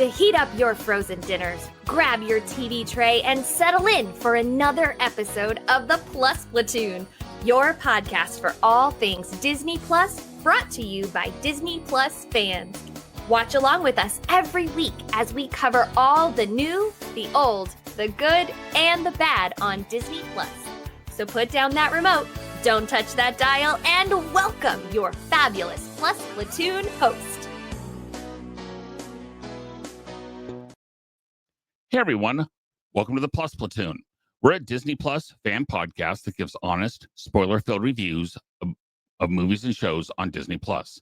to heat up your frozen dinners, grab your TV tray, and settle in for another episode of the Plus Platoon, your podcast for all things Disney Plus, brought to you by Disney Plus fans. Watch along with us every week as we cover all the new, the old, the good, and the bad on Disney Plus. So put down that remote, don't touch that dial, and welcome your fabulous Plus Platoon host. Hey everyone, welcome to the Plus Platoon. We're a Disney Plus fan podcast that gives honest, spoiler-filled reviews of movies and shows on Disney Plus.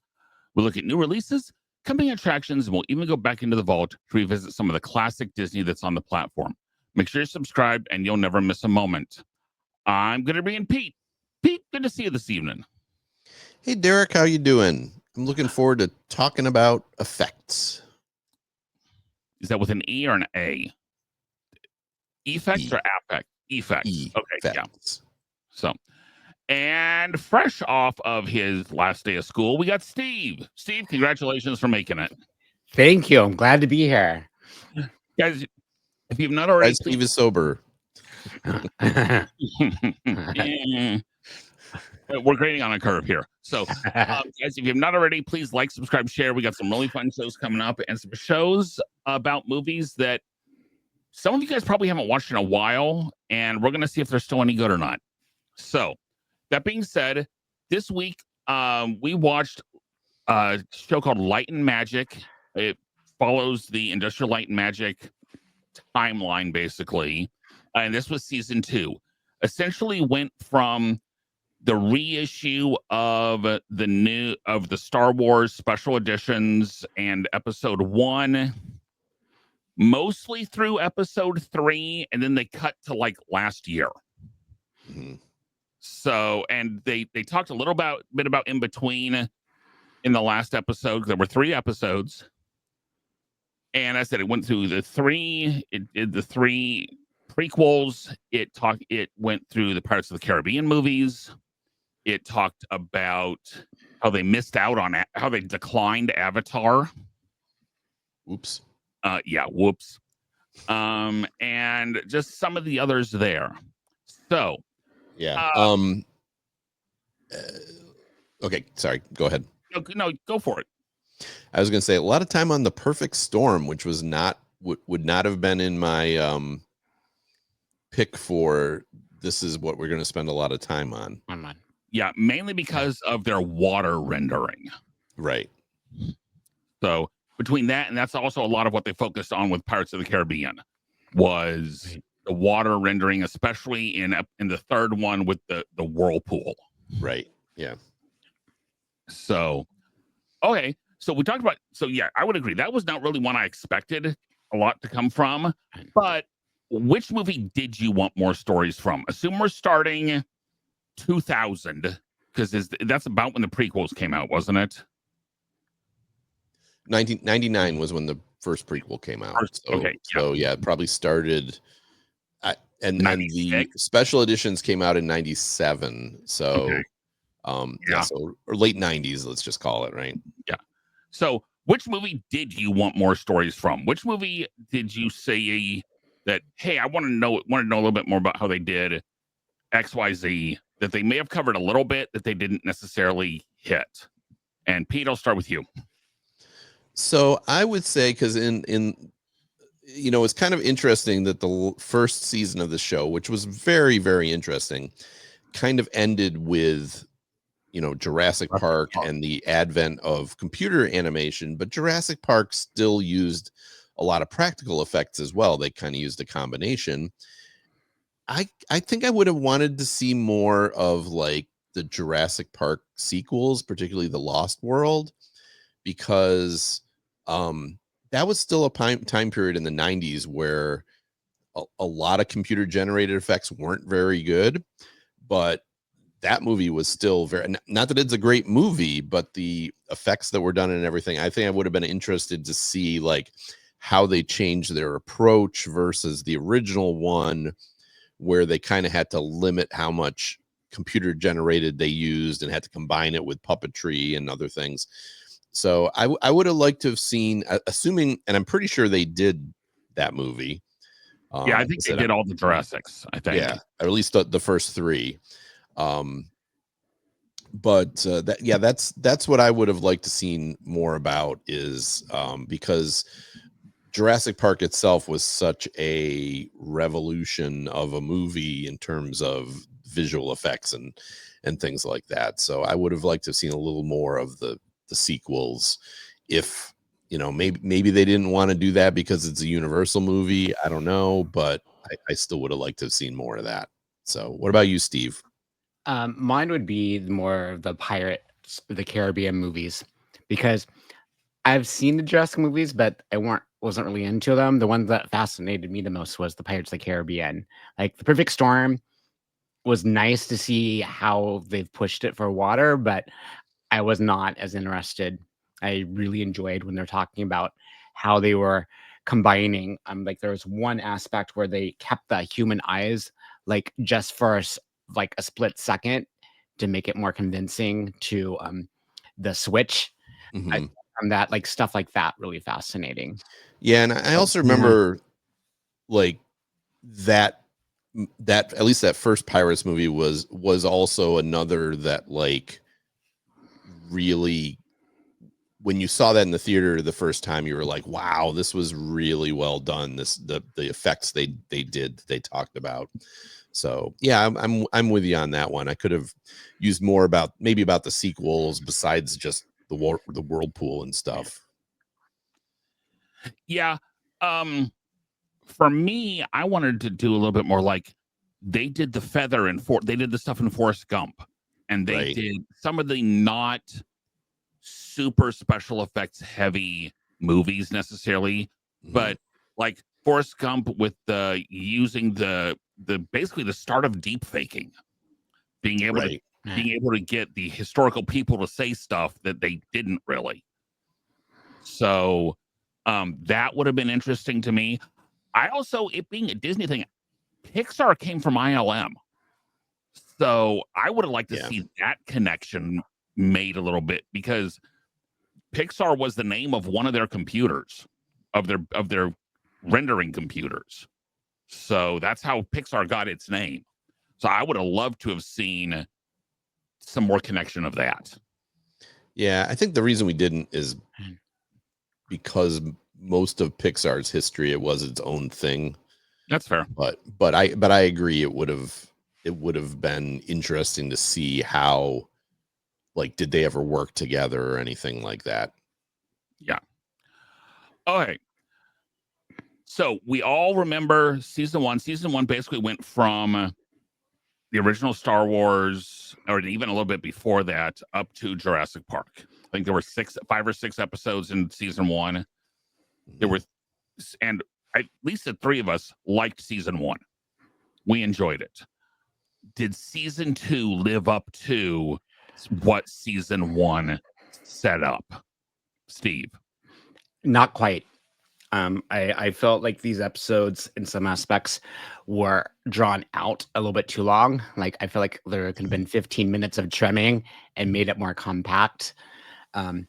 We look at new releases, coming attractions, and we'll even go back into the vault to revisit some of the classic Disney that's on the platform. Make sure you're subscribed and you'll never miss a moment. I'm going to bring in Pete. Pete, good to see you this evening. Hey Derek, how you doing? I'm looking forward to talking about effects. Is that with an E or an A? Effects or affect? Effects. Okay, effects. Yeah. So, and fresh off of his last day of school, we got Steve. Steve, congratulations for making it. Thank you. I'm glad to be here. Guys, if you've not already... Steve is sober. We're grading on a curve here. So, guys, if you've not already, please like, subscribe, share. We got some really fun shows coming up and some shows about movies that some of you guys probably haven't watched in a while, and we're going to see if they're still any good or not. So, that being said, this week we watched a show called Light and Magic. It follows the Industrial Light and Magic timeline, basically. And this was season 2. Essentially went from the reissue of the Star Wars special editions and episode 1 mostly through episode 3, and then they cut to like last year. Mm-hmm. So, and they talked a little bit about in between in the last episode. There were 3 episodes, and I said it went through the 3 prequels. It went through the Pirates of the Caribbean movies. It talked about how they missed out on how they declined Avatar. Oops. Whoops. And just some of the others there. So, yeah. Okay, sorry. Go ahead. No, go for it. I was going to say a lot of time on The Perfect Storm, which was would not have been in my pick for this is what we're going to spend a lot of time on. Yeah, mainly because of their water rendering. Right. So between that, and that's also a lot of what they focused on with Pirates of the Caribbean was the water rendering, especially in the third one with the whirlpool. Right. Yeah. So, okay. So we talked about, yeah, I would agree. That was not really one I expected a lot to come from, but which movie did you want more stories from? Assume we're starting 2000, because that's about when the prequels came out, wasn't it? 1999 was when the first prequel came out. So yeah, it probably started, and the special editions came out in 97. So, so or late 90s, let's just call it, right? Yeah. So, which movie did you want more stories from? Which movie did you say that, hey, I want to know a little bit more about how they did XYZ, that they may have covered a little bit that they didn't necessarily hit? And Pete, I'll start with you. So I would say, because it's kind of interesting that the first season of the show, which was very, very interesting, kind of ended with, Jurassic Park and the advent of computer animation, but Jurassic Park still used a lot of practical effects as well. They kind of used a combination. I think I would have wanted to see more of like the Jurassic Park sequels, particularly The Lost World, because that was still a time period in the 90s where a lot of computer generated effects weren't very good, but that movie was still not that it's a great movie, but the effects that were done and everything, I think I would have been interested to see like how they changed their approach versus the original one, where they kind of had to limit how much computer generated they used and had to combine it with puppetry and other things. So I would have liked to have seen, assuming, and I'm pretty sure they did that movie. Yeah, I think they did all the Jurassics, I think. Yeah, or at least the first three. But that's what I would have liked to seen more about, is because Jurassic Park itself was such a revolution of a movie in terms of visual effects and things like that. So I would have liked to have seen a little more of the sequels. If maybe they didn't want to do that because it's a Universal movie, I don't know, but I still would have liked to have seen more of that. So what about you, Steve? Mine would be more of the Pirates of the Caribbean movies, because I've seen the Jurassic movies, but I wasn't really into them. The one that fascinated me the most was the Pirates of the Caribbean. Like The Perfect Storm was nice to see how they've pushed it for water, but I was not as interested. I really enjoyed when they're talking about how they were combining. Like there was one aspect where they kept the human eyes, like just for like a split second, to make it more convincing to the switch. I Mhm. found that, like, stuff like that really fascinating. Yeah, and I also Yeah. remember like that that at least that first Pirates movie was also another that, like, really, when you saw that in the theater the first time, you were like, wow, this was really well done. The effects they did, they talked about. So yeah, I'm with you on that one. I could have used more about the sequels besides just the whirlpool and stuff. Yeah. For me, I wanted to do a little bit more like they did the feather and they did the stuff in Forrest Gump, and they Right. did some of the not super special effects heavy movies necessarily, Mhm. but like Forrest Gump with the using the basically the start of deep faking, being able to Right. Yeah. get the historical people to say stuff that they didn't really. So that would have been interesting to me. I also, it being a Disney thing, Pixar came from ILM. So I would have liked to Yeah. see that connection made a little bit, because Pixar was the name of one of their computers, of their rendering computers. So that's how Pixar got its name. So I would have loved to have seen some more connection of that. Yeah, I think the reason we didn't is because most of Pixar's history, it was its own thing. That's fair. But I agree, it would have been interesting to see how, like, did they ever work together or anything like that. Yeah. Okay. So we all remember season one. Season one basically went from the original Star Wars, or even a little bit before that, up to Jurassic Park. I think there were 5 or 6 episodes in season one. There were, and at least the three of us liked season one. We enjoyed it. Did season two live up to what season one set up, Steve? Not quite. I felt like these episodes, in some aspects, were drawn out a little bit too long. Like, I feel like there could have been 15 minutes of trimming and made it more compact. And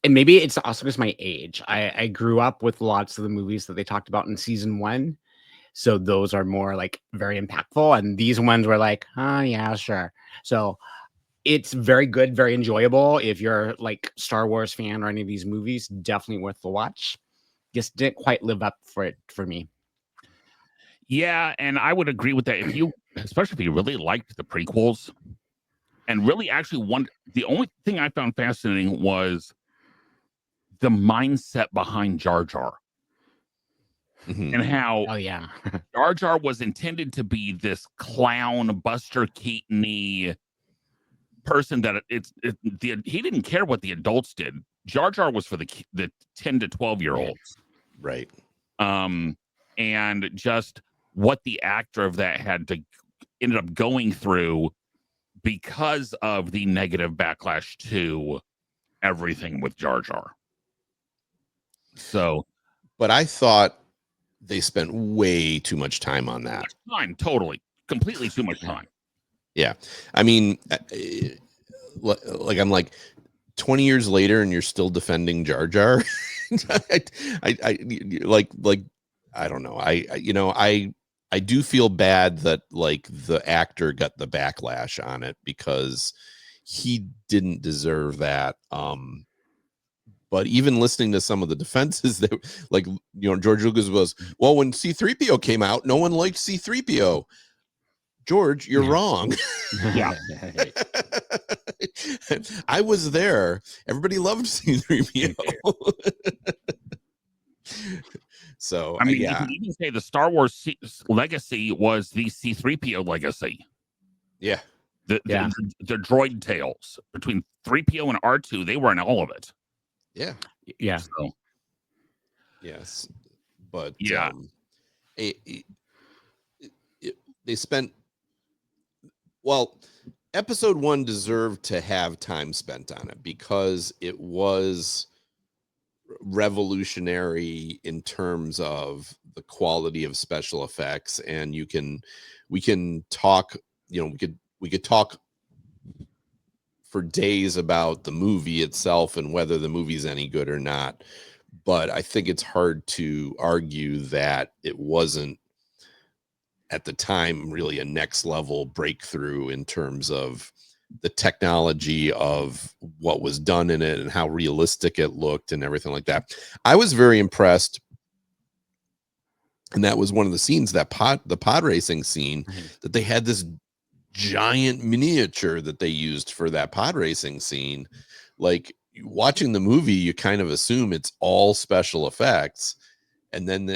maybe it's also just my age. I grew up with lots of the movies that they talked about in season one. So those are more like very impactful. And these ones were like, oh yeah, sure. So it's very good, very enjoyable. If you're like Star Wars fan or any of these movies, definitely worth the watch. Just didn't quite live up for it for me. Yeah, and I would agree with that. If you, especially if you really liked the prequels, and really actually the only thing I found fascinating was the mindset behind Jar Jar, Mhm. and how Oh yeah. Jar Jar was intended to be this clown, Buster Keaton-y person that he didn't care what the adults did. Jar Jar was for the 10 to 12-year-olds. Right. And just what the actor of that ended up going through because of the negative backlash to everything with Jar Jar. So, But I thought they spent way too much time on that. time, totally, completely too much time. Yeah. I mean, like, I'm like, 20 years later and you're still defending Jar Jar. I like I don't know. I do feel bad that like the actor got the backlash on it because he didn't deserve that. But even listening to some of the defenses, they like, George Lucas was, well, when C-3PO came out, no one liked C-3PO. George, you're wrong. Yeah. I was there. Everybody loved C-3PO. So I mean, yeah, you can even say the Star Wars legacy was the C-3PO legacy. yeah, The droid tales between 3PO and R2, they were in all of it. yeah, Yeah. So, yes, but yeah, they spent. Well, episode 1 deserved to have time spent on it because it was revolutionary in terms of the quality of special effects, and we can talk, we could talk for days about the movie itself and whether the movie's any good or not, but I think it's hard to argue that it wasn't at the time really a next level breakthrough in terms of the technology of what was done in it and how realistic it looked and everything like that. I was very impressed. And that was one of the scenes, the pod racing scene, that they had this giant miniature that they used for that pod racing scene. Like watching the movie, you kind of assume it's all special effects. And then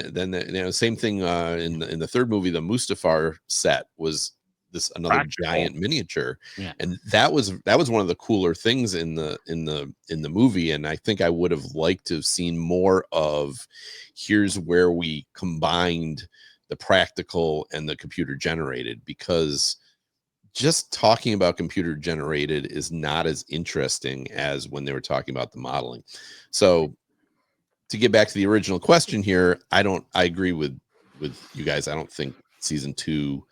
same thing in the third movie, the Mustafar set was this another practical giant miniature, Yeah. and that was one of the cooler things in the movie. And I think I would have liked to have seen more of here's where we combined the practical and the computer generated, because just talking about computer generated is not as interesting as when they were talking about the modeling. So to get back to the original question here, I agree with you guys. I don't think season 2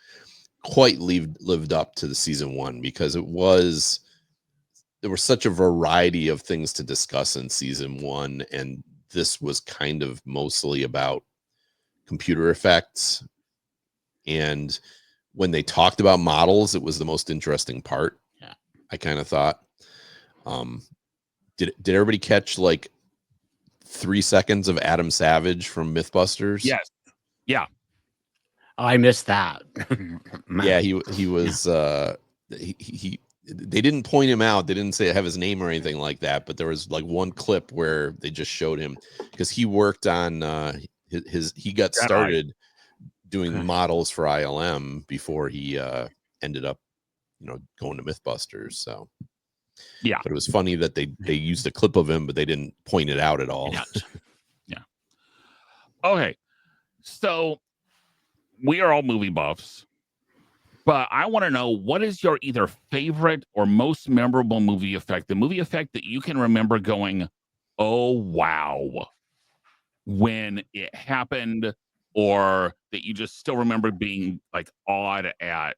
quite lived up to the season 1, because there was such a variety of things to discuss in season 1, and this was kind of mostly about computer effects. And when they talked about models, it was the most interesting part. Yeah. I kind of thought. Did everybody catch like 3 seconds of Adam Savage from Mythbusters? yes, yeah. Oh, I missed that. Yeah, he was he they didn't point him out. They didn't say have his name or anything like that, but there was like one clip where they just showed him because he worked on he got started doing models for ILM before he ended up going to Mythbusters. So Yeah. but it was funny that they used a clip of him, but they didn't point it out at all. Yeah. Okay, so we are all movie buffs, but I want to know, what is your either favorite or most memorable movie effect, the movie effect that you can remember going, oh wow, when it happened, or that you just still remember being like awed at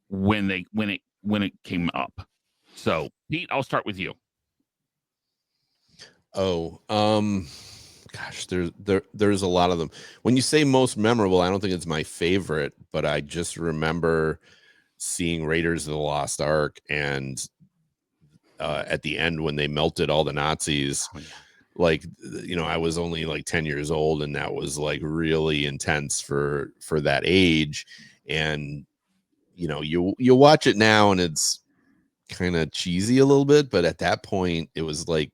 when it came up. So Pete, I'll start with you. Gosh, there's a lot of them. When you say most memorable, I don't think it's my favorite, but I just remember seeing Raiders of the Lost Ark, and at the end when they melted all the Nazis, like I was only like 10 years old, and that was like really intense for that age. And you watch it now and it's kind of cheesy a little bit, but at that point it was like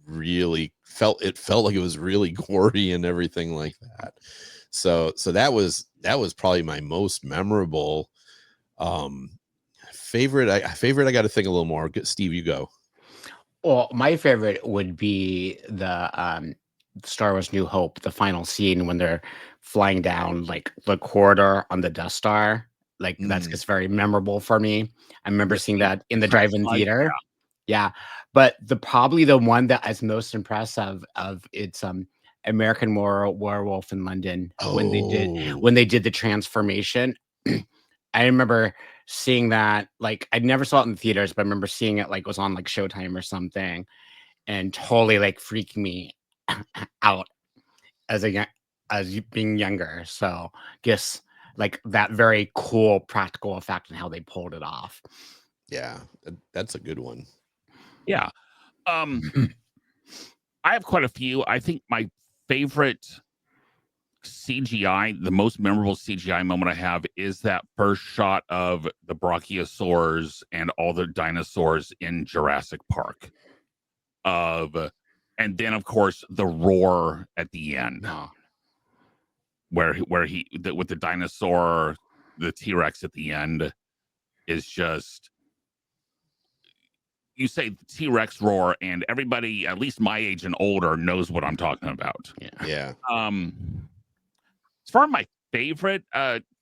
really felt like it was really gory and everything like that. So that was probably my most memorable. Favorite I got to think a little more. Steve, you go. Well, my favorite would be the Star Wars New Hope, the final scene when they're flying down like the corridor on the Death Star. Like that's just very memorable for me. I remember seeing that in the drive-in theater. Yeah. But probably the one that I was most impressed of it's American Werewolf in London when they did the transformation. I remember seeing that. Like, I never saw it in the theaters, but I remember seeing it like it was on like Showtime or something, and totally like freaking me out as being younger. So guess like that very cool practical effect and how they pulled it off. Yeah, that's a good one. Yeah. I have quite a few. I think my favorite CGI, the most memorable CGI moment I have is that first shot of the brachiosaurs and all the dinosaurs in Jurassic Park. And then of course the roar at the end, where with the dinosaur, the T-Rex at the end is just. You say T-Rex roar, and everybody, at least my age and older, knows what I'm talking about. Yeah. As far as my favorite,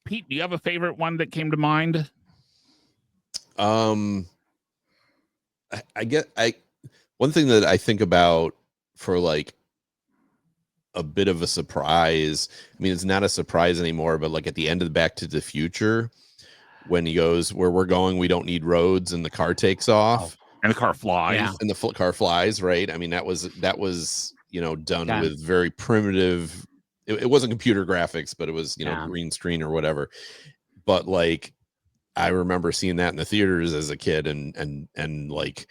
Pete, do you have a favorite one that came to mind? I one thing that I think about for like a bit of a surprise. I mean, it's not a surprise anymore, but like at the end of the Back to the Future, when he goes, "Where we're going, we don't need roads," and the car takes off. And the car flies. Yeah. And the car flies, right? I mean, that was done with very primitive. It wasn't computer graphics, but it was green screen or whatever. But like, I remember seeing that in the theaters as a kid, and like,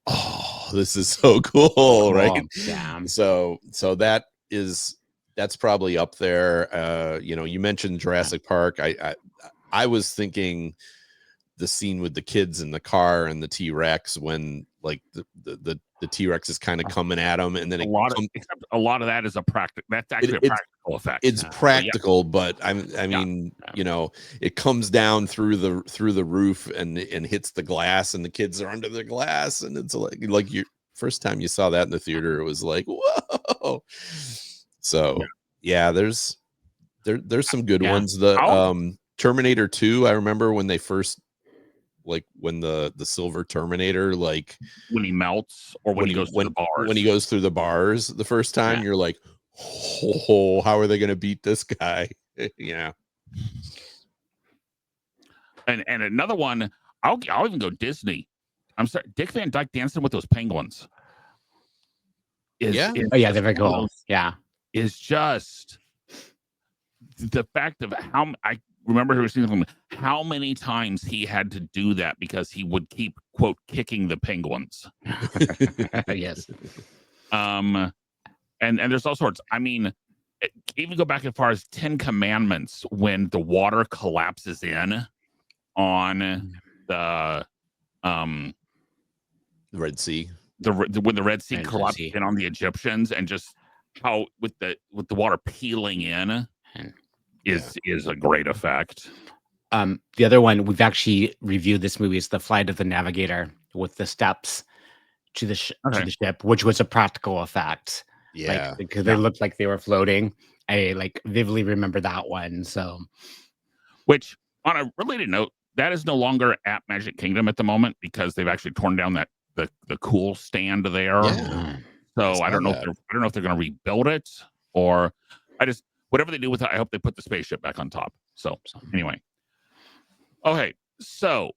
oh, this is so cool, right? Yeah. So that's probably up there. You mentioned Jurassic Park. I was thinking the scene with the kids in the car and the T-Rex when like the T-Rex is kind of coming at them, and then except a lot of that is that's actually a practical effect. It's practical, but I mean, it comes down through the roof and hits the glass, and the kids are under the glass, and it's like your first time you saw that in the theater, it was like, whoa. So yeah, there's some good ones. The Terminator 2, I remember when they first, like when the silver Terminator, like when he melts or when he goes through the bars. When he goes through the bars the first time, you're like, oh, how are they going to beat this guy? Yeah. And another one, I'll even go Disney. I'm sorry, Dick Van Dyke dancing with those penguins. They're very cool. Yeah. Is just the fact of how I remember how many times he had to do that because he would keep, quote, kicking the penguins. Yes. And there's all sorts. I mean, even go back as far as 10 Commandments, when the water collapses in on the Red Sea. When the Red Sea collapsed in on the Egyptians, and just how with the water peeling in is a great effect. The other one we've actually reviewed this movie is The Flight of the Navigator, with the steps to the ship, which was a practical effect. Yeah, because they looked like they were floating. I like vividly remember that one. So, which on a related note, that is no longer at Magic Kingdom at the moment because they've actually torn down the cool stand there. Yeah. So I don't know if they're going to rebuild it, or whatever they do with it. I hope they put the spaceship back on top. So anyway, okay. So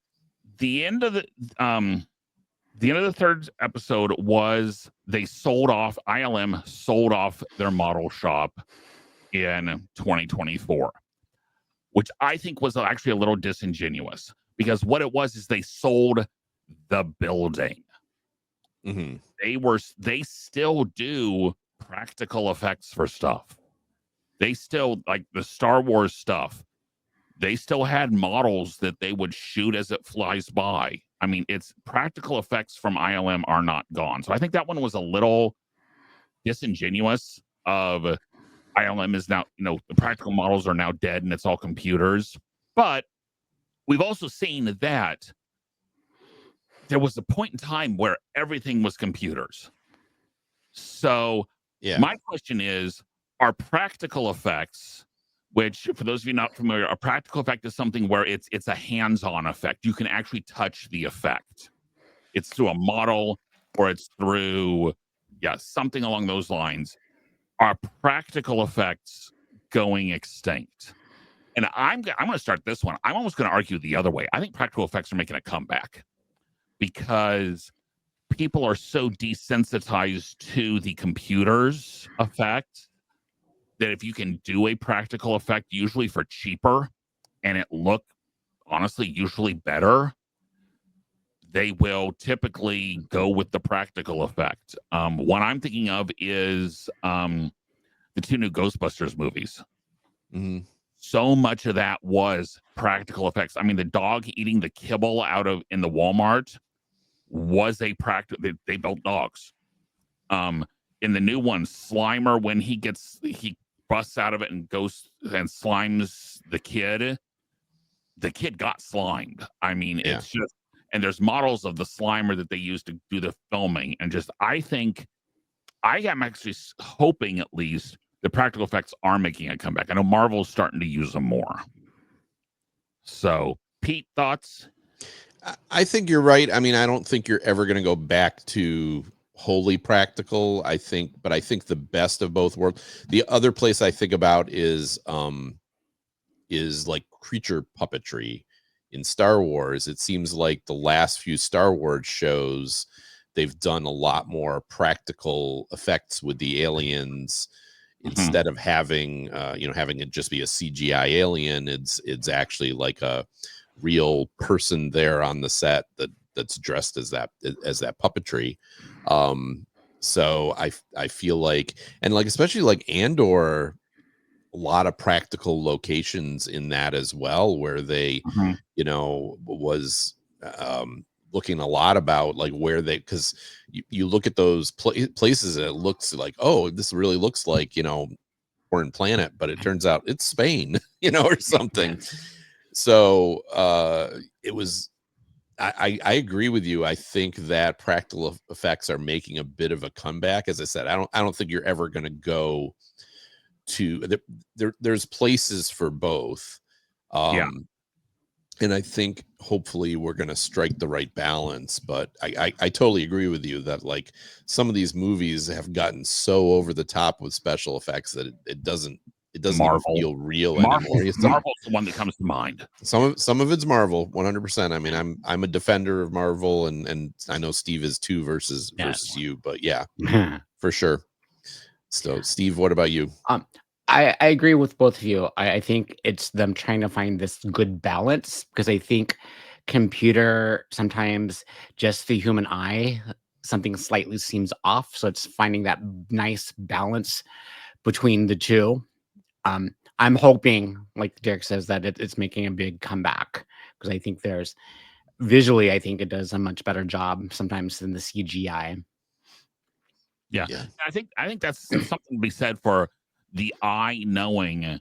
the end of the third episode was ILM sold off their model shop in 2024, which I think was actually a little disingenuous, because what it was is they sold the building. Mm-hmm. They still do practical effects for stuff. They still, like the Star Wars stuff, they still had models that they would shoot as it flies by. I mean, it's practical effects from ILM are not gone. So I think that one was a little disingenuous of ILM is now, the practical models are now dead and it's all computers. But we've also seen that there was a point in time where everything was computers. So my question is, are practical effects, which for those of you not familiar, a practical effect is something where it's a hands-on effect. You can actually touch the effect. It's through a model, or it's through something along those lines. Are practical effects going extinct? And I'm going to start this one. I'm almost going to argue the other way. I think practical effects are making a comeback because people are so desensitized to the computer's effect that if you can do a practical effect, usually for cheaper, and it look honestly usually better, they will typically go with the practical effect. One I'm thinking of is the 2 new Ghostbusters movies. Mhm. So much of that was practical effects. I mean, the dog eating the kibble out of in the Walmart was a practical. They built dogs. In the new one, Slimer, when he busts out of it and goes and slimes the kid got slimed. I mean, Yeah. it's just, and there's models of the Slimer that they use to do the filming, and just I think I am actually hoping at least the practical effects are making a comeback. I know Marvel's starting to use them more. So, Pete, thoughts? I think you're right. I mean, I don't think you're ever going to go back to wholly practical. I think the best of both worlds. The other place I think about is like creature puppetry in Star Wars. It seems like the last few Star Wars shows, they've done a lot more practical effects with the aliens instead of having having it just be a CGI alien. It's actually like a real person there on the set that's dressed as that puppetry. So I feel like, and like especially like Andor, a lot of practical locations in that as well, where they was looking a lot about like where they, because you look at those places and it looks like, oh, this really looks like foreign planet, but it turns out it's Spain, or something. So it was, I agree with you. I think that practical effects are making a bit of a comeback. As I said, I don't think you're ever going to go to there's places for both. And I think hopefully we're going to strike the right balance. But I totally agree with you that like some of these movies have gotten so over the top with special effects that it doesn't even feel real anymore. Marvel's the one that comes to mind. Some of it's Marvel, 100%. I mean, I'm a defender of Marvel, and I know Steve is too versus you, but yeah, for sure. So, Steve, what about you? I agree with both of you. I think it's them trying to find this good balance, because I think computer sometimes just the human eye, something slightly seems off. So it's finding that nice balance between the two. I'm hoping, like Derek says, that it's making a big comeback, because I think visually, I think it does a much better job sometimes than the CGI. Yeah. I think that's something to be said for the eye knowing.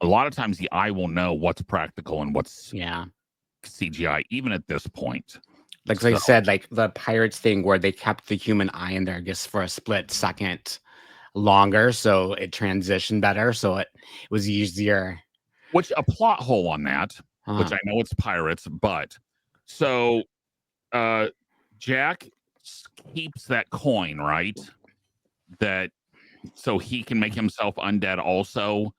A lot of times the eye will know what's practical and what's CGI, even at this point. Like I said, like the Pirates thing where they kept the human eye in there just for a split second longer, so it transitioned better, so it was easier. Which a plot hole on that, which I know it's pirates, but so Jack keeps that coin, right? That so he can make himself undead also,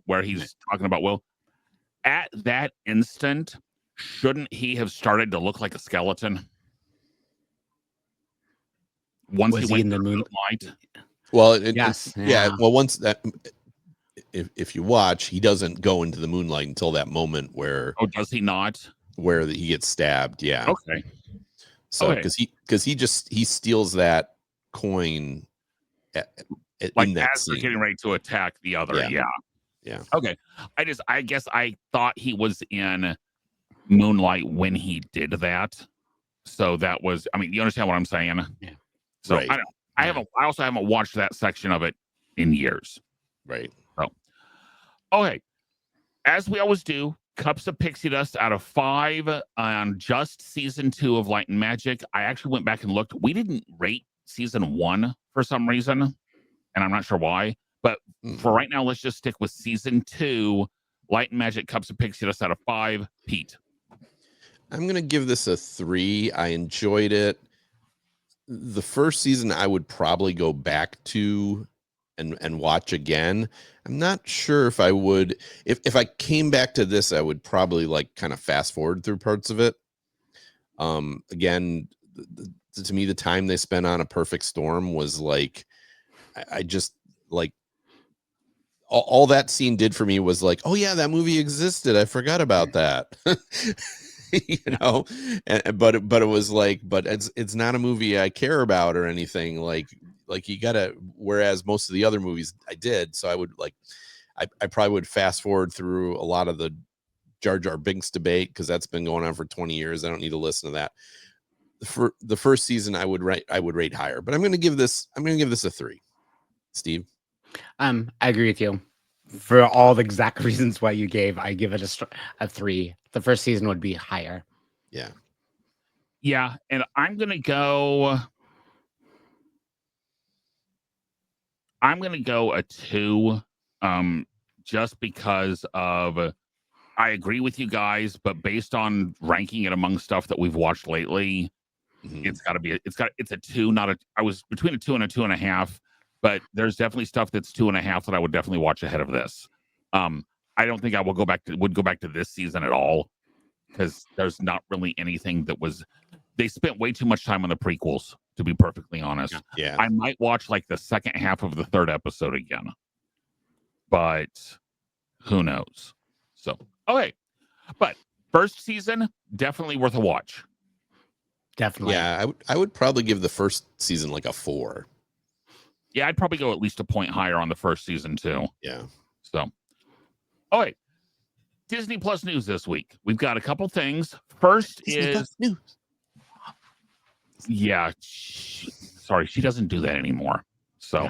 where he's talking about, well, at that instant, shouldn't he have started to look like a skeleton? Once he went in the moonlight. Well, yes. Well, once that, if you watch, he doesn't go into the moonlight until that moment where. Oh, does he not? Where he gets stabbed? Yeah. Okay. So because he steals that coin like in that as scene. They're getting ready to attack the other. Yeah. Okay. I guess I thought he was in Moonlight when he did that. So that was, I mean, you understand what I'm saying? Yeah. So right. I also haven't watched that section of it in years. Right. So, okay. As we always do, Cups of Pixie Dust out of 5 on just season 2 of Light and Magic. I actually went back and looked. We didn't rate season 1 for some reason, and I'm not sure why. But for right now, let's just stick with season 2, Light and Magic, Cups of Pixie Dust out of 5. Pete. I'm going to give this a 3. I enjoyed it. The first season I would probably go back to and watch again. I'm not sure if I would, if I came back to this, I would probably like kind of fast forward through parts of it. Again, to me, the time they spent on A Perfect Storm was like, I just like all that scene did for me was like, oh yeah, that movie existed. I forgot about that. You know, but it was like, but it's not a movie I care about or anything. Like you gotta, whereas most of the other movies I did, so I would like, I probably would fast forward through a lot of the Jar Jar Binks debate because that's been going on for 20 years. I don't need to listen to that. For the first season, I would rate higher, but I'm gonna give this a 3. Steve? I agree with you. For all the exact reasons why you gave, I give it a 3. The first season would be higher. Yeah. Yeah, and I'm gonna go a 2, just because of, I agree with you guys, but based on ranking it among stuff that we've watched lately, it's a 2, not a. I was between a 2 and a 2.5, but there's definitely stuff that's 2.5 that I would definitely watch ahead of this. I don't think I would go back to this season at all because there's not really anything that was. They spent way too much time on the prequels, to be perfectly honest. Yeah. I might watch like the second half of the third episode again, but who knows? So, okay. But first season, definitely worth a watch. Definitely. Yeah, I would probably give the first season like a 4. Yeah, I'd probably go at least a point higher on the first season too. Yeah. So, all right. Disney Plus news this week. We've got a couple things. First Disney is Plus news. Yeah, sorry, she doesn't do that anymore. So,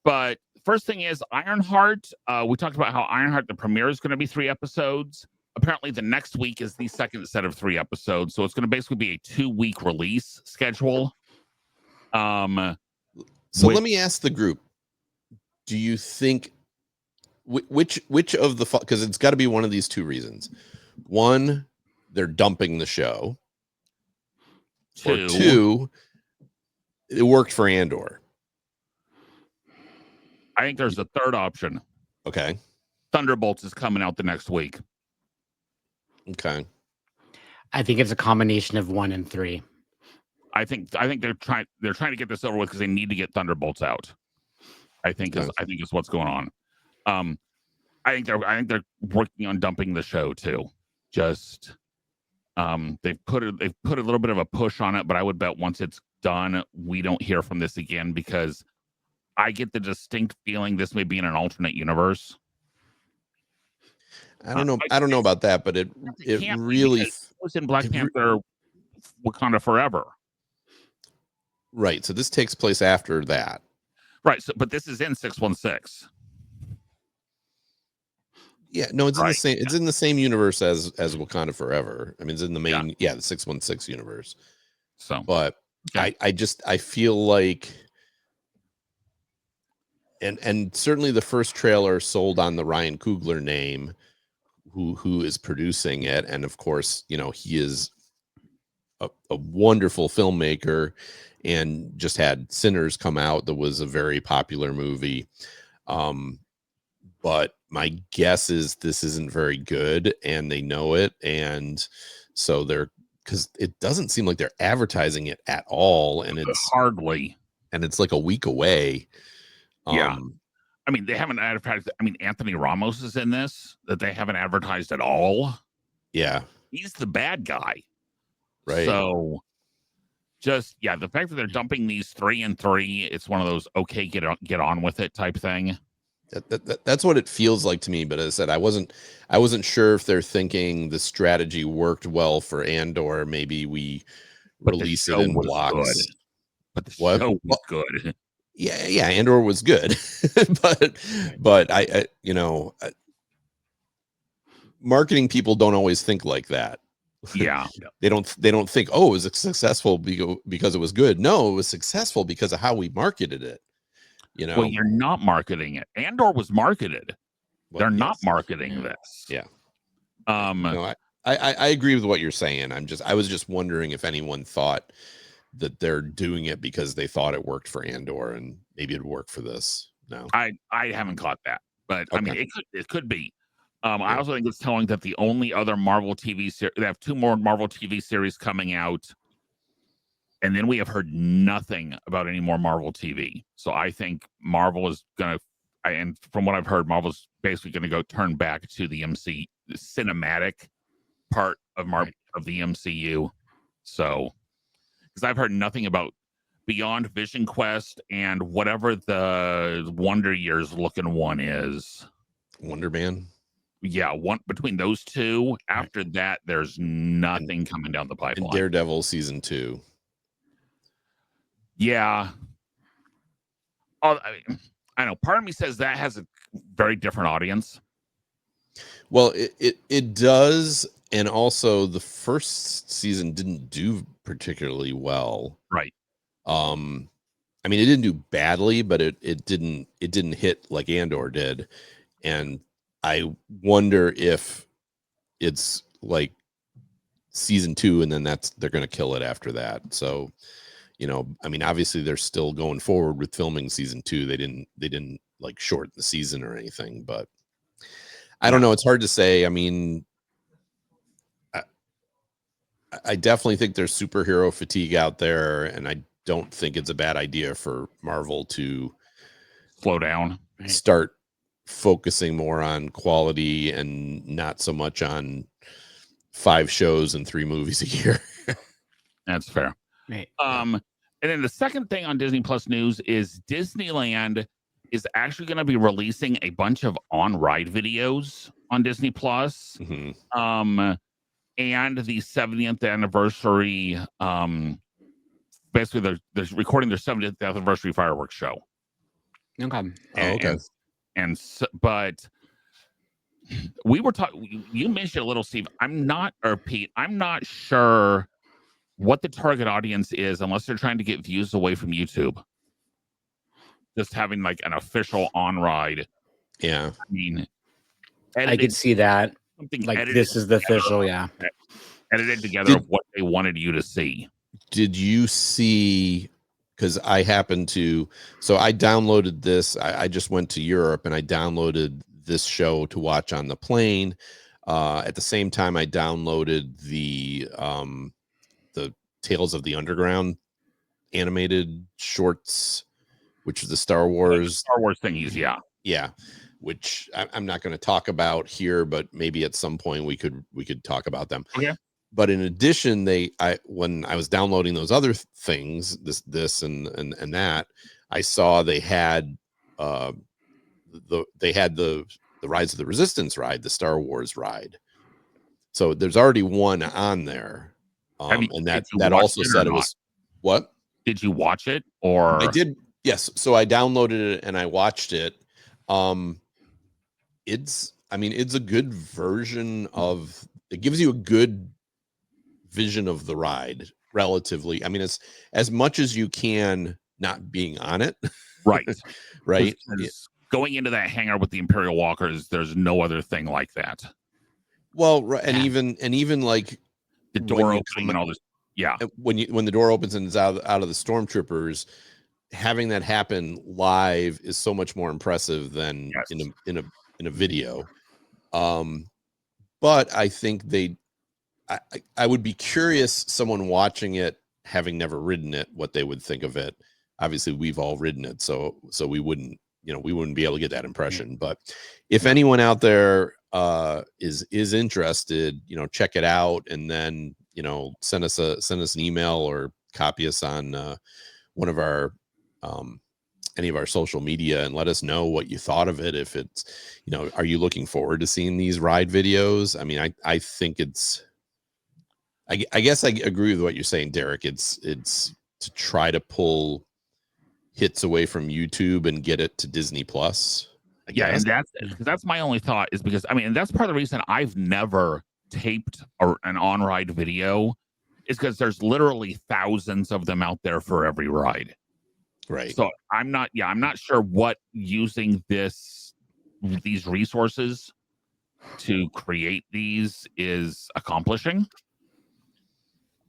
but first thing is Ironheart. We talked about how Ironheart, the premiere is going to be 3 episodes. Apparently, the next week is the second set of 3 episodes, so it's going to basically be a 2-week release schedule. So let me ask the group: do you think which of the, because it's got to be one of these 2 reasons? One, they're dumping the show. Or 2, it worked for Andor. I think there's a third option. Okay. Thunderbolts is coming out the next week. Okay. I think it's a combination of 1 and 3. I think they're trying to get this over with because they need to get Thunderbolts out. I think is what's going on. I think they're working on dumping the show too. Just they've put a little bit of a push on it, but I would bet once it's done, we don't hear from this again because I get the distinct feeling this may be in an alternate universe. I don't know. I don't know about that, but it really was in Black Panther, Wakanda Forever. Right. So this takes place after that. Right. So, but this is in 616. Yeah. No, it's in the same. It's in the same universe as Wakanda Forever. I mean, it's in the main. Yeah, the 616 universe. So, but I feel like, and certainly the first trailer sold on the Ryan Coogler name, who is producing it, and of course, you know, he is a wonderful filmmaker, and just had Sinners come out. That was a very popular movie. But my guess is this isn't very good, and they know it, and so because it doesn't seem like they're advertising it at all, and it's hardly, and it's like a week away. Yeah. I mean, they haven't advertised. I mean, Anthony Ramos is in this that they haven't advertised at all. Yeah. He's the bad guy. Right. So just, the fact that they're dumping these 3 and 3, it's one of those, okay, get on with it type thing. That's what it feels like to me. But as I said, I wasn't sure if they're thinking the strategy worked well for Andor. Maybe we release it in blocks. Good. But the show was good. Yeah, Andor was good, but I marketing people don't always think like that. Yeah, they don't think, oh, it was successful because it was good. No, it was successful because of how we marketed it. You know, well, you're not marketing it. Andor was marketed. They're not marketing this. Yeah. No, I agree with what you're saying. I was just wondering if anyone thought that they're doing it because they thought it worked for Andor, and maybe it'd work for this. No, I haven't caught that, but I mean, Okay. it could be. I also think it's telling that the only other Marvel TV series, they have 2 more Marvel TV series coming out, and then we have heard nothing about any more Marvel TV. So I think Marvel is gonna, and from what I've heard, Marvel's basically gonna go turn back to the cinematic part of of the MCU. So, because I've heard nothing about Beyond Vision Quest and whatever the Wonder Years looking one is. Wonder Man. Yeah, one between those two. After that, there's nothing coming down the pipeline. And Daredevil season 2. Yeah. Oh, I know. Part of me says that has a very different audience. Well, it does, and also the first season didn't do particularly well. Right. I mean, it didn't do badly, but it didn't hit like Andor did, and I wonder if it's like season 2, and then they're going to kill it after that. So, I mean, obviously they're still going forward with filming season 2. They didn't like shorten the season or anything, but I don't know. It's hard to say. I mean, I definitely think there's superhero fatigue out there, and I don't think it's a bad idea for Marvel to slow down, start focusing more on quality and not so much on 5 shows and 3 movies a year. That's fair. Right. And then the second thing on Disney Plus news is Disneyland is actually going to be releasing a bunch of on-ride videos on Disney Plus. Mm-hmm. And the 70th anniversary. Basically, they're recording their 70th anniversary fireworks show. Okay. But we were talking. You mentioned a little, Steve. Pete. I'm not sure what the target audience is unless they're trying to get views away from YouTube. Just having like an official on ride. Yeah. I mean, I could see that. Something like this is the official, edited together of what they wanted you to see. Did you see? Because I happened to, so I downloaded this. I just went to Europe and I downloaded this show to watch on the plane. At the same time, I downloaded the Tales of the Underground animated shorts, which is the Star Wars thingies. Yeah. Which I'm not going to talk about here, but maybe at some point we could talk about them. Okay. But in addition, when I was downloading those other things, this and that, I saw they had the Rise of the Resistance ride, the Star Wars ride. So there's already one on there, and that also said it was what? Did you watch it or? I did. Yes. So I downloaded it and I watched it. It's a good version of it. Gives you a good vision of the ride relatively. I mean, it's as much as you can not being on it. Right. Right. Going into that hangar with the Imperial Walkers, there's no other thing like that. Well, right, and even like the door opening and all this. Yeah. When the door opens and it's out of the stormtroopers, having that happen live is so much more impressive than in a video. But I think I would be curious, someone watching it, having never ridden it, what they would think of it. Obviously, we've all ridden it, so we wouldn't be able to get that impression. But if anyone out there is interested, check it out, and then send us an email or copy us on one of our any of our social media and let us know what you thought of it. If it's, are you looking forward to seeing these ride videos? I mean, I think it's, I guess I agree with what you're saying, Derek. It's to try to pull hits away from YouTube and get it to Disney Plus. Yeah, and that's my only thought, is because and that's part of the reason I've never taped an on-ride video, is because there's literally thousands of them out there for every ride. Right. So I'm not sure what using these resources to create these is accomplishing.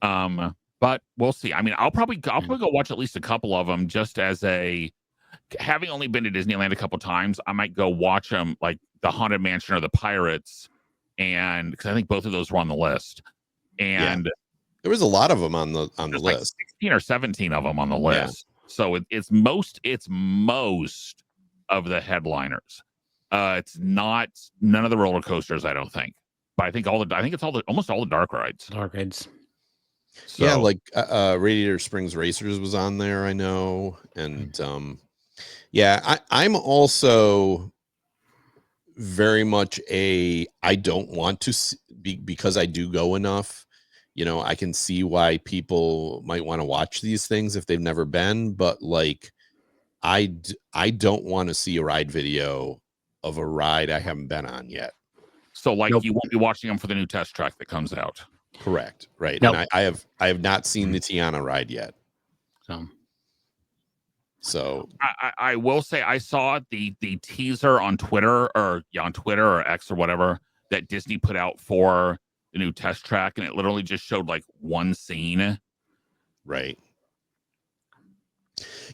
But we'll see. I mean, I'll probably go watch at least a couple of them just as a, having only been to Disneyland a couple times, I might go watch them, like the Haunted Mansion or the Pirates, and because I think both of those were on the list. And there was a lot of them on the there's list. Like 16 or 17 of them on the list. So it's most of the headliners. It's not none of the roller coasters, I don't think. But I think it's almost all the dark rides. Dark rides. So, yeah, like Radiator Springs Racers was on there, I know. And I'm also very much I don't want to be, because I do go enough. You know, I can see why people might want to watch these things if they've never been, but like I don't want to see a ride video of a ride I haven't been on yet. So like you won't be watching them for the new test track that comes out. Correct. Right. Nope. And I have not seen the Tiana ride yet. So I will say I saw the teaser on Twitter or X or whatever that Disney put out for the new test track, and it literally just showed like one scene. Right.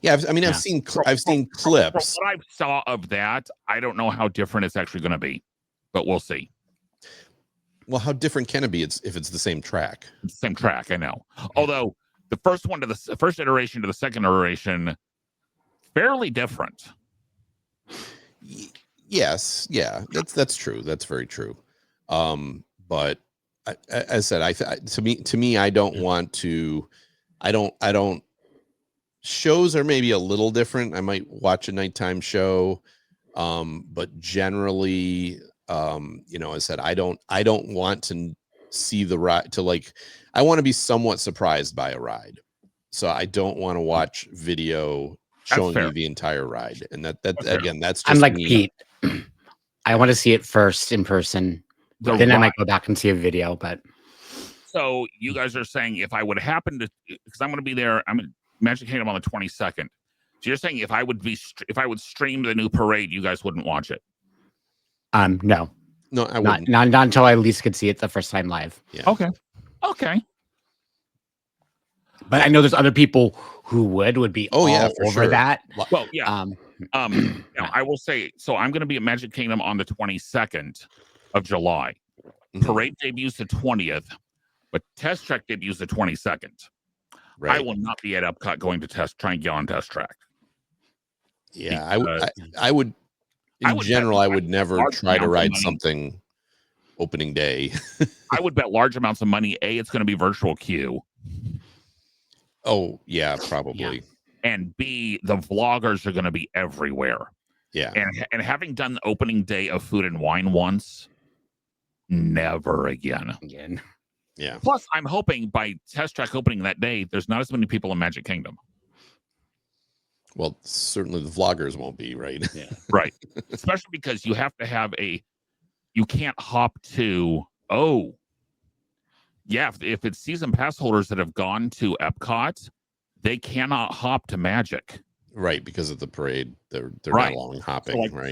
Yeah, I've seen clips. From what I saw of that, I don't know how different it's actually going to be, but we'll see. Well, how different can it be? If it's the same track. It's the same track, I know. Although the first one to the first iteration to the second iteration, fairly different. Yes, yeah, that's true. That's very true. But as I said, to me, I don't want to. I don't. Shows are maybe a little different. I might watch a nighttime show, but generally, as I said, I don't want to see the ride I want to be somewhat surprised by a ride. So I don't want to watch video showing me the entire ride. And that's again, that's just I'm like me. Pete. I want to see it first in person. Then I might go back and see a video, but so you guys are saying if I would happen to, because I'm going to be there, I'm in Magic Kingdom on the 22nd. So you're saying if I would stream the new parade, you guys wouldn't watch it? No, I wouldn't. Not until I at least could see it the first time live. Yeah. Okay. But I know there's other people who would be for over sure. that. Well, yeah. I will say, so I'm going to be at Magic Kingdom on the 22nd of July. Parade debuts the 20th, but Test Track debuts the 22nd. Right. I will not be at Epcot going to try and get on Test Track. Yeah, I would. In general, I would never try to ride something opening day. I would bet large amounts of money. It's going to be virtual queue. Oh, yeah, probably. Yeah. And B, the vloggers are going to be everywhere. Yeah. And having done the opening day of Food and Wine once, never again. Yeah. Plus, I'm hoping by Test Track opening that day, there's not as many people in Magic Kingdom. Well, certainly the vloggers won't be, right? Yeah. Right. Especially because you have to have you can't hop to, if it's season pass holders that have gone to Epcot, they cannot hop to Magic. Right, because of the parade. They're not long hopping, so right?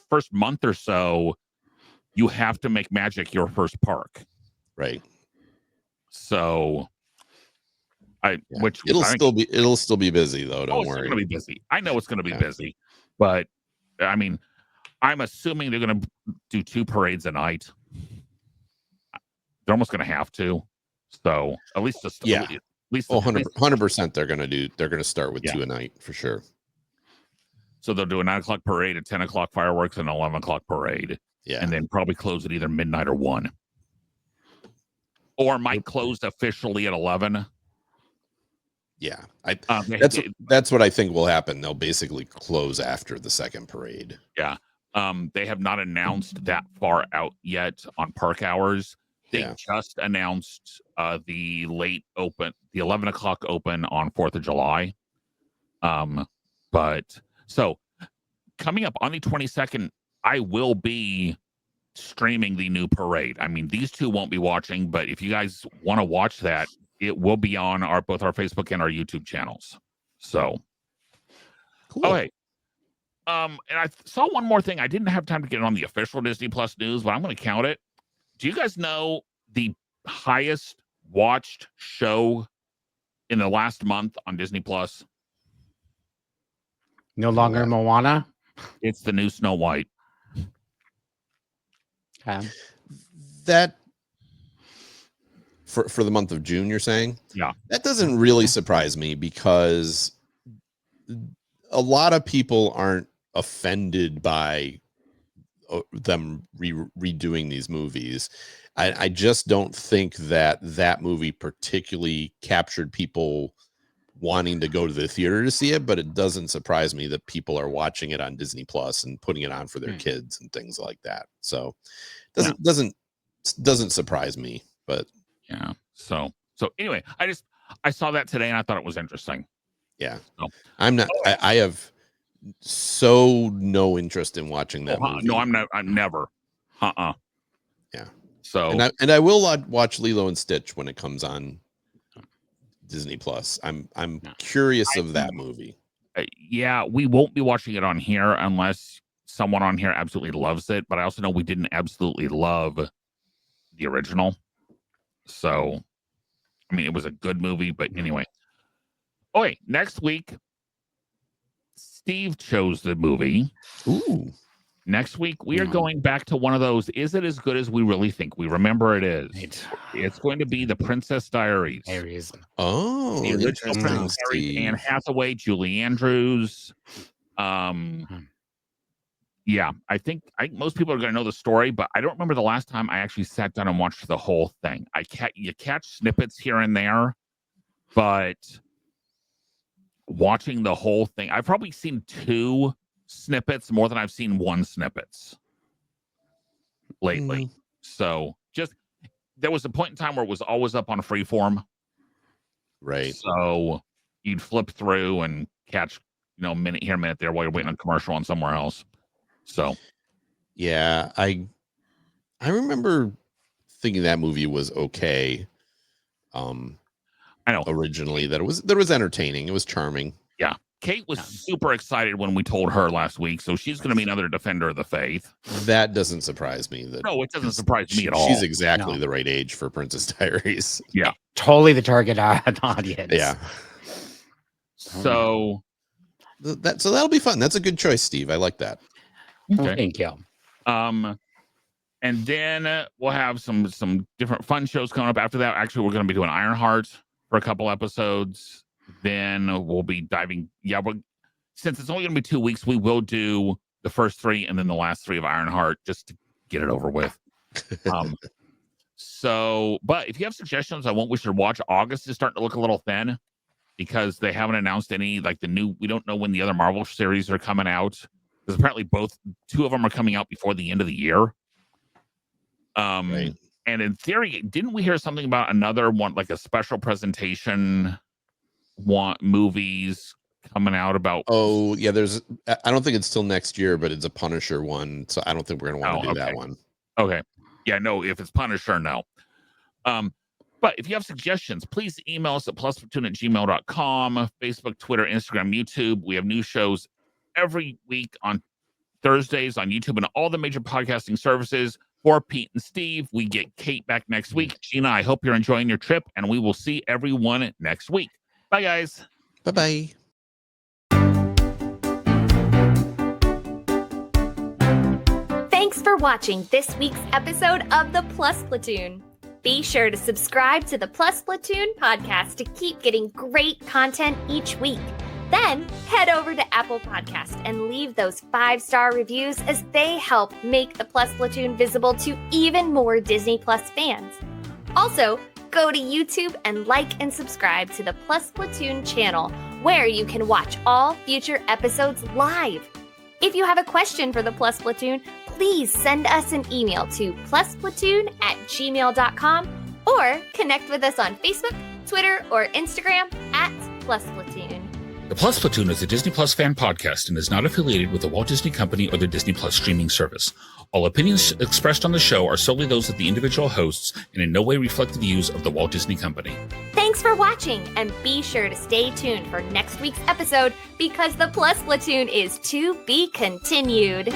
First month or so, you have to make Magic your first park. Right. So it'll still be busy though, don't worry. It's going to be busy. I know it's going to be busy. But I mean, I'm assuming they're going to do 2 parades a night. They're almost going to have to. So at least 100% they're going to start with 2 a night for sure. So they'll do a 9 o'clock parade, a 10 o'clock fireworks, and an 11 o'clock parade. Yeah. And then probably close at either midnight or 1. Or might close officially at 11. Yeah. That's what I think will happen. They'll basically close after the second parade. Yeah. They have not announced that far out yet on park hours. They just announced the late open, the 11 o'clock open on 4th of July. But so coming up on the 22nd, I will be streaming the new parade. I mean, these two won't be watching, but if you guys want to watch that, it will be on both our Facebook and our YouTube channels. So cool. Okay. And I saw one more thing. I didn't have time to get it on the official Disney Plus news, but I'm going to count it. Do you guys know the highest watched show in the last month on Disney Plus? No longer Moana. It's the new Snow White. That for the month of June, you're saying? Yeah. That doesn't really surprise me because a lot of people aren't offended by them redoing these movies. I just don't think that movie particularly captured people wanting to go to the theater to see it, but it doesn't surprise me that people are watching it on Disney Plus and putting it on for their kids and things like that. So doesn't surprise me, but yeah. So anyway, I saw that today and I thought it was interesting. Yeah. So, I'm not I have so no interest in watching that movie. No, I'm never. Yeah. So and I will watch Lilo and Stitch when it comes on Disney Plus. I'm curious of that movie. Yeah, we won't be watching it on here unless someone on here absolutely loves it. But I also know we didn't absolutely love the original. So, I mean, it was a good movie, but anyway. Okay, next week, Steve chose the movie. Ooh. Next week, we are going back to one of those. Is it as good as we really think? We remember it is. It's going to be The Princess Diaries. Oh, the original Princess Diaries. Anne Hathaway, Julie Andrews. Yeah, I think most people are going to know the story, but I don't remember the last time I actually sat down and watched the whole thing. You catch snippets here and there, but watching the whole thing, I've probably seen 2 snippets more than I've seen 1 snippets lately. So there was a point in time where it was always up on Freeform. Right. So you'd flip through and catch, a minute here, a minute there while you're waiting on commercial on somewhere else. So yeah, I remember thinking that movie was okay. I know originally that it was entertaining. It was charming. Yeah. Kate was super excited when we told her last week, so she's going to be another defender of the faith. That doesn't surprise me. No, it doesn't surprise me at all. She's exactly the right age for Princess Diaries. Yeah. Totally the target audience. Yeah. So that'll be fun. That's a good choice, Steve. I like that. Okay. Thank you. And then we'll have some different fun shows coming up after that. Actually, we're going to be doing Ironheart for a couple episodes. Then we'll be diving. Yeah, since it's only going to be 2 weeks, we will do the first 3 and then the last 3 of Ironheart just to get it over with. But if you have suggestions on what we should watch, August is starting to look a little thin because they haven't announced any, like we don't know when the other Marvel series are coming out. Because apparently 2 of them are coming out before the end of the year. Right. And in theory, didn't we hear something about another one, like a special presentation movies coming out about? Oh, yeah, I don't think it's till next year, but it's a Punisher one. So I don't think we're going to want to do that one. Okay. Yeah, no, if it's Punisher, no. But if you have suggestions, please email us at plusplatoon@gmail.com, Facebook, Twitter, Instagram, YouTube. We have new shows every week on Thursdays on YouTube and all the major podcasting services. For Pete and Steve, we get Kate back next week. Gina, I hope you're enjoying your trip, and we will see everyone next week. Bye, guys. Bye-bye. Thanks for watching this week's episode of the Plus Platoon. Be sure to subscribe to the Plus Platoon podcast to keep getting great content each week. Then head over to Apple Podcasts and leave those 5-star reviews as they help make the Plus Platoon visible to even more Disney Plus fans. Also, go to YouTube and like and subscribe to the Plus Platoon channel, where you can watch all future episodes live. If you have a question for the Plus Platoon, please send us an email to plusplatoon@gmail.com or connect with us on Facebook, Twitter, or Instagram @plusplatoon. The Plus Platoon is a Disney Plus fan podcast and is not affiliated with the Walt Disney Company or the Disney Plus streaming service. All opinions expressed on the show are solely those of the individual hosts and in no way reflect the views of the Walt Disney Company. Thanks for watching, and be sure to stay tuned for next week's episode because the Plus Platoon is to be continued.